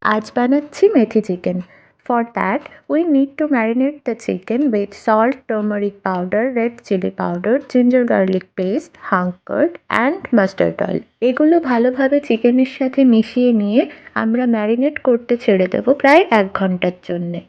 আজ বানাচ্ছি মেথি chicken. For that, we need to marinate the chicken with salt, turmeric powder, red chili powder, ginger garlic paste, hung curd and mustard oil. এগুলো ভালোভাবে চিকেনের সাথে মিশিয়ে নিয়ে আমরা ম্যারিনেট করতে ছেড়ে দেবো প্রায় 1 ঘন্টার জন্যে।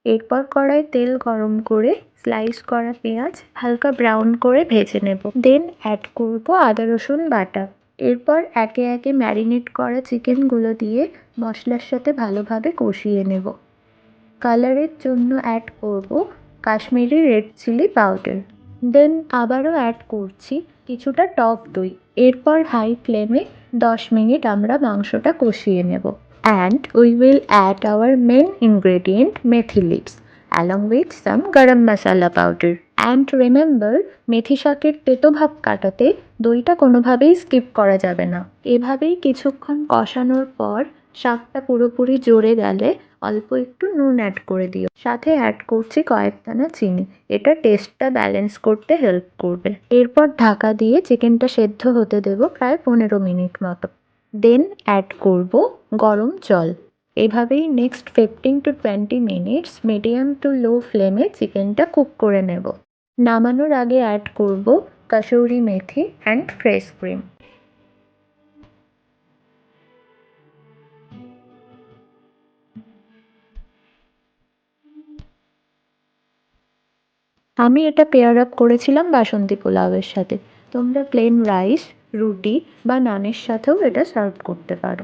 এরপর কড়াই তেল গরম করে স্লাইস করা পেঁয়াজ হালকা ব্রাউন করে ভেজে নেব। দেন অ্যাড করব আদা রসুন বাটা। এরপর একে একে ম্যারিনেট করা চিকেনগুলো দিয়ে মশলার সাথে ভালোভাবে কষিয়ে নেব। কালারের জন্য অ্যাড করব কাশ্মীরি রেড চিলি পাউডার। দেন আবারও অ্যাড করছি কিছুটা টক দই। এরপর হাই ফ্লেমে 10 মিনিট আমরা মাংসটা কষিয়ে নেব। And we will add our main ingredient methi leaves along with some garam masala powder. And remember, মেথি শাকের তেতো ভাব কাটাতে দইটা কোনোভাবেই স্কিপ করা যাবে না। এভাবেই কিছুক্ষণ কষানোর পর শাকটা পুরোপুরি জড়ে গেলে অল্প একটু নুন অ্যাড করে দিও। সাথে অ্যাড করছি কয়েক দানা চিনি। এটা টেস্টটা ব্যালেন্স করতে হেল্প করবে। এরপর ঢাকা দিয়ে চিকেনটা সেদ্ধ হতে দেবো প্রায় 15 মিনিট মতো। দেন অ্যাড করব গরম জল। এভাবেই next 15 to 20 minutes medium to low ফ্লেমে চিকেনটা কুক করে নেব। নামানোর আগে অ্যাড করব kasuri methi and fresh cream. আমি এটা পেয়ার আপ করেছিলাম বাসন্তী পোলাওয়ের সাথে। তোমরা প্লেন রাইস, রুটি বা নানের সাথেও এটা সার্ভ করতে পারো।